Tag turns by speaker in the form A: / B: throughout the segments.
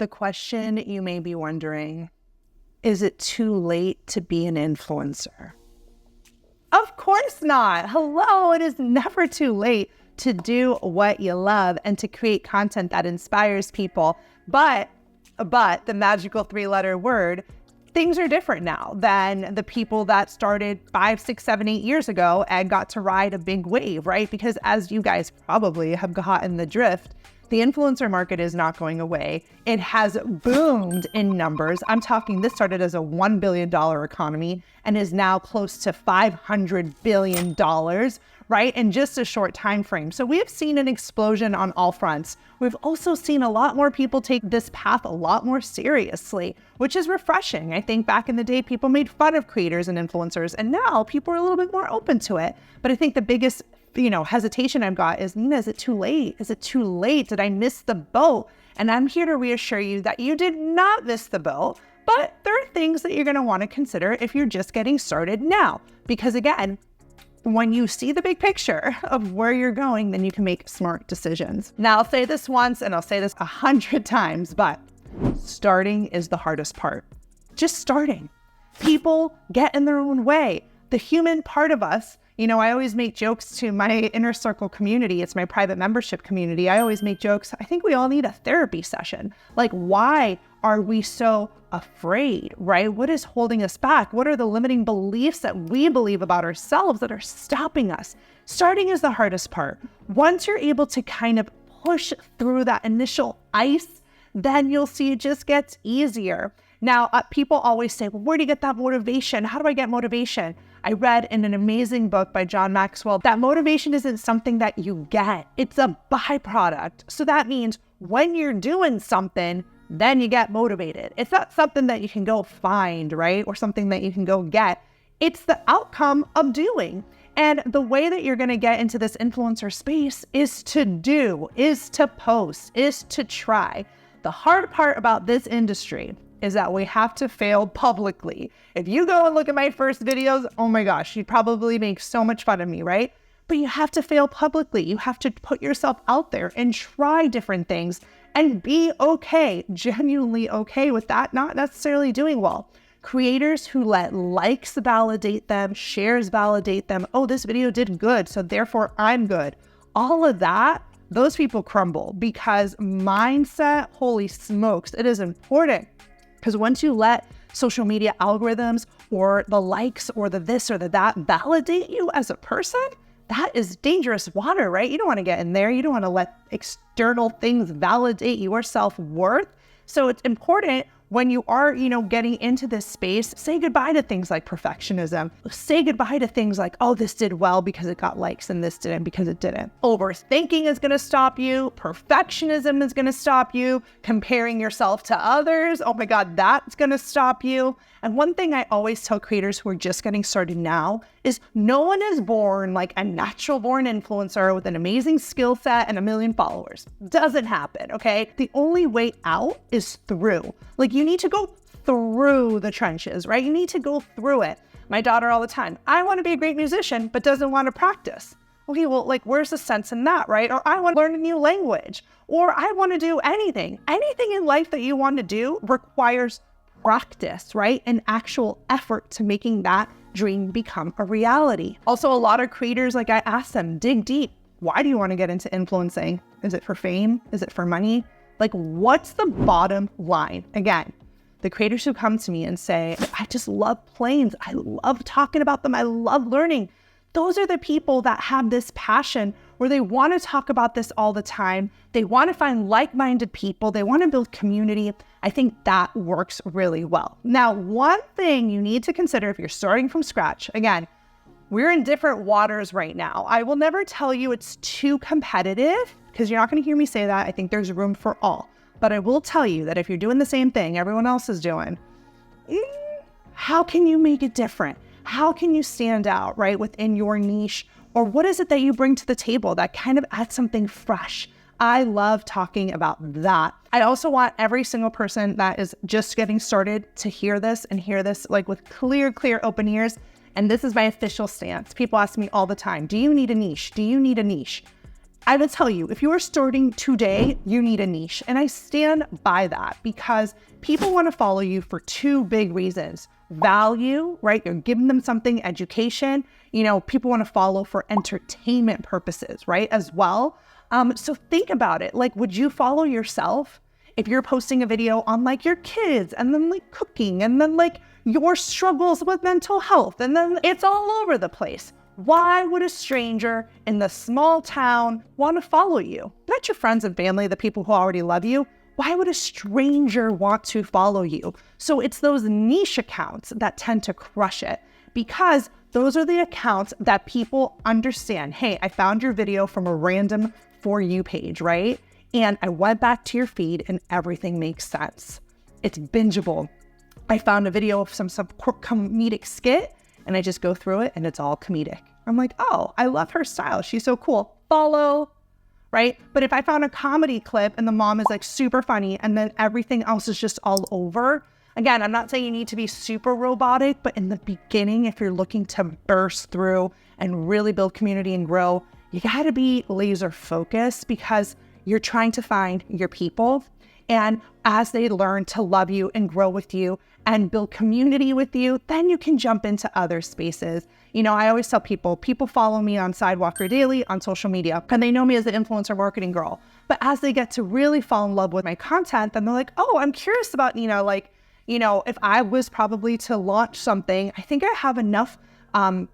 A: The question you may be wondering, is it too late to be an influencer? Of course not. Hello, it is never too late to do what you love and to create content that inspires people. But the magical 3-letter word, things are different now than the people that started 5, 6, 7, 8 years ago and got to ride a big wave, right? Because as you guys probably have gotten the drift, the influencer market is not going away. It has boomed in numbers. I'm talking, this started as a $1 billion economy and is now close to $500 billion, right? In just a short time frame. So we have seen an explosion on all fronts. We've also seen a lot more people take this path a lot more seriously, which is refreshing. I think back in the day, people made fun of creators and influencers, and now people are a little bit more open to it. But I think the biggest hesitation I've got is, Nina, is it too late? Is it too late? Did I miss the boat? And I'm here to reassure you that you did not miss the boat, but there are things that you're going to want to consider if you're just getting started now. Because again, when you see the big picture of where you're going, then you can make smart decisions. Now, I'll say this once and I'll say this 100 times, but starting is the hardest part. Just starting. People get in their own way. The human part of us, I always make jokes to my inner circle community. It's my private membership community. I always make jokes. I think we all need a therapy session. Like, why are we so afraid, right? What is holding us back? What are the limiting beliefs that we believe about ourselves that are stopping us? Starting is the hardest part. Once you're able to kind of push through that initial ice, then you'll see it just gets easier. Now, people always say, well, where do you get that motivation? How do I get motivation? I read in an amazing book by John Maxwell that motivation isn't something that you get. It's a byproduct. So that means when you're doing something, then you get motivated. It's not something that you can go find, right? Or something that you can go get. It's the outcome of doing. And the way that you're going to get into this influencer space is to do, is to post, is to try. The hard part about this industry is that we have to fail publicly. If you go and look at my first videos, oh my gosh, you'd probably make so much fun of me, right? But you have to fail publicly. You have to put yourself out there and try different things and be okay, genuinely okay with that, not necessarily doing well. Creators who let likes validate them, shares validate them, oh, this video did good, so therefore I'm good. All of that, those people crumble because mindset, holy smokes, it is important. Because once you let social media algorithms or the likes or the this or the that validate you as a person, that is dangerous water, right? You don't want to get in there. You don't want to let external things validate your self-worth. So it's important when you are, getting into this space, say goodbye to things like perfectionism. Say goodbye to things like, oh, this did well because it got likes and this didn't because it didn't. Overthinking is going to stop you. Perfectionism is going to stop you. Comparing yourself to others, oh my God, that's going to stop you. And one thing I always tell creators who are just getting started now is no one is born like a natural born influencer with an amazing skill set and 1 million followers. Doesn't happen, okay? The only way out is through. Like, you need to go through the trenches, right? You need to go through it. My daughter all the time, I want to be a great musician, but doesn't want to practice. Okay, well, like, where's the sense in that, right? Or I want to learn a new language, or I want to do anything. Anything in life that you want to do requires practice, right? An actual effort to making that dream become a reality. Also, a lot of creators, like, I ask them, dig deep. Why do you want to get into influencing? Is it for fame? Is it for money? Like, what's the bottom line? Again, the creators who come to me and say, I just love planes. I love talking about them. I love learning. Those are the people that have this passion where they want to talk about this all the time. They want to find like-minded people. They want to build community. I think that works really well. Now, one thing you need to consider if you're starting from scratch, again, we're in different waters right now. I will never tell you it's too competitive because you're not going to hear me say that. I think there's room for all. But I will tell you that if you're doing the same thing everyone else is doing, how can you make it different? How can you stand out, right, within your niche? Or what is it that you bring to the table that kind of adds something fresh? I love talking about that. I also want every single person that is just getting started to hear this and hear this like with clear, open ears. And this is my official stance. People ask me all the time, do you need a niche? Do you need a niche? I will tell you, if you are starting today, you need a niche. And I stand by that because people want to follow you for two big reasons. Value, right? You're giving them something, education. People want to follow for entertainment purposes, right? As well. So think about it. Like, would you follow yourself if you're posting a video on like your kids and then like cooking and then like your struggles with mental health and then it's all over the place? Why would a stranger in the small town want to follow you? Not your friends and family, the people who already love you. Why would a stranger want to follow you? So it's those niche accounts that tend to crush it because those are the accounts that people understand. Hey, I found your video from a random For You page, right? And I went back to your feed and everything makes sense. It's bingeable. I found a video of some comedic skit and I just go through it and it's all comedic. I'm like, oh, I love her style. She's so cool. Follow, right? But if I found a comedy clip and the mom is like super funny and then everything else is just all over, again, I'm not saying you need to be super robotic, but in the beginning, if you're looking to burst through and really build community and grow, you got to be laser focused because you're trying to find your people. And as they learn to love you and grow with you and build community with you, then you can jump into other spaces. I always tell people follow me on Sidewalker Daily on social media, and they know me as the influencer marketing girl. But as they get to really fall in love with my content, then they're like, oh, I'm curious about, if I was probably to launch something, I think I have enough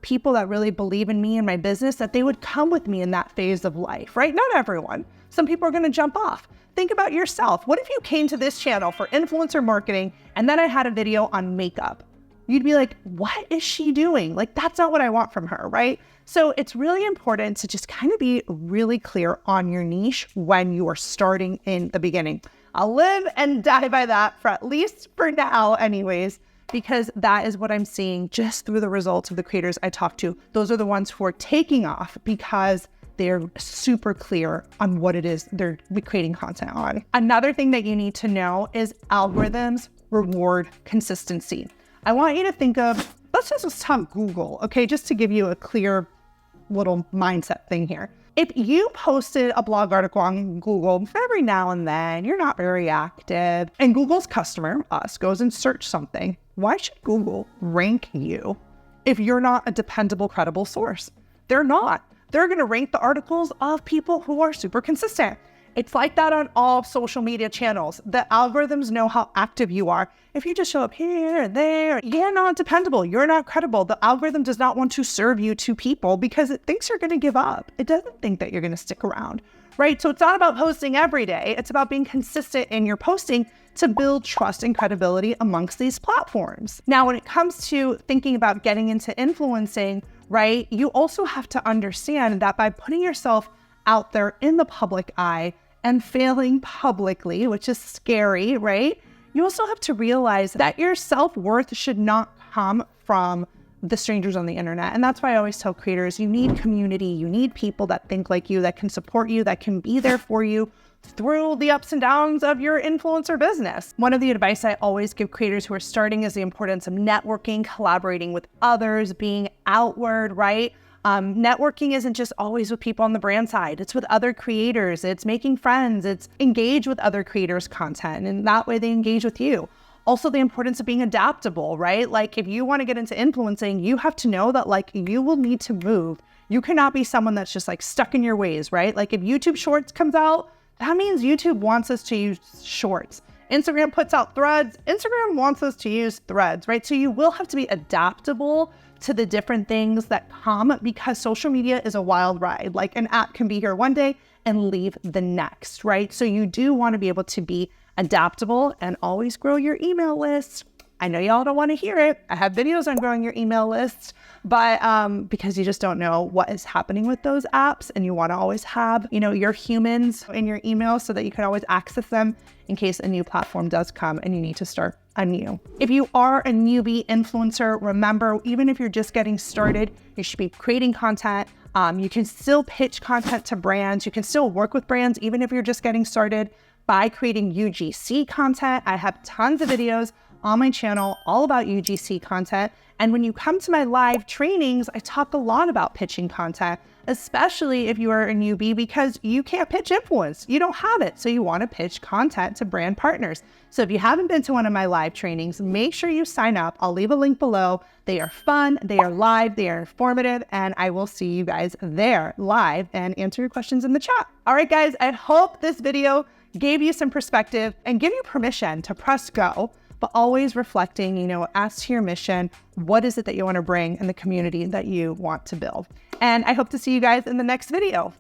A: people that really believe in me and my business that they would come with me in that phase of life, right? Not everyone. Some people are going to jump off. Think about yourself. What if you came to this channel for influencer marketing and then I had a video on makeup? You'd be like, what is she doing? Like, that's not what I want from her, right? So it's really important to just kind of be really clear on your niche when you are starting in the beginning. I'll live and die by that for at least for now anyways, because that is what I'm seeing just through the results of the creators I talk to. Those are the ones who are taking off because they're super clear on what it is they're creating content on. Another thing that you need to know is algorithms reward consistency. I want you to think of, let's just talk Google, okay? Just to give you a clear little mindset thing here. If you posted a blog article on Google every now and then, you're not very active, and Google's customer, us, goes and search something, why should Google rank you if you're not a dependable, credible source? They're not. They're going to rank the articles of people who are super consistent. It's like that on all social media channels. The algorithms know how active you are. If you just show up here and there, you're not dependable. You're not credible. The algorithm does not want to serve you to people because it thinks you're going to give up. It doesn't think that you're going to stick around, right? So it's not about posting every day. It's about being consistent in your posting to build trust and credibility amongst these platforms. Now, when it comes to thinking about getting into influencing, right, you also have to understand that by putting yourself out there in the public eye and failing publicly, which is scary, right? You also have to realize that your self-worth should not come from the strangers on the internet. And that's why I always tell creators, you need community, you need people that think like you, that can support you, that can be there for you through the ups and downs of your influencer business. One of the advice I always give creators who are starting is the importance of networking, collaborating with others, being outward, right? Networking isn't just always with people on the brand side. It's with other creators. It's making friends. It's engage with other creators' content. And that way they engage with you. Also, the importance of being adaptable, right? Like if you want to get into influencing, you have to know that like you will need to move. You cannot be someone that's just like stuck in your ways, right? Like if YouTube Shorts comes out, that means YouTube wants us to use Shorts. Instagram puts out Threads. Instagram wants us to use Threads, right? So you will have to be adaptable to the different things that come because social media is a wild ride. Like an app can be here one day and leave the next, right? So you do want to be able to be adaptable and always grow your email list. I know y'all don't want to hear it. I have videos on growing your email list, but because you just don't know what is happening with those apps and you want to always have, your humans in your email so that you can always access them in case a new platform does come and you need to start anew. If you are a newbie influencer, remember, even if you're just getting started, you should be creating content. You can still pitch content to brands. You can still work with brands, even if you're just getting started by creating UGC content. I have tons of videos on my channel all about UGC content. And when you come to my live trainings, I talk a lot about pitching content, especially if you are a newbie, because you can't pitch influence. You don't have it. So you want to pitch content to brand partners. So if you haven't been to one of my live trainings, make sure you sign up. I'll leave a link below. They are fun, they are live, they are informative, and I will see you guys there live and answer your questions in the chat. All right, guys, I hope this video gave you some perspective and give you permission to press go, but always reflecting, as to your mission, what is it that you want to bring in the community that you want to build? And I hope to see you guys in the next video.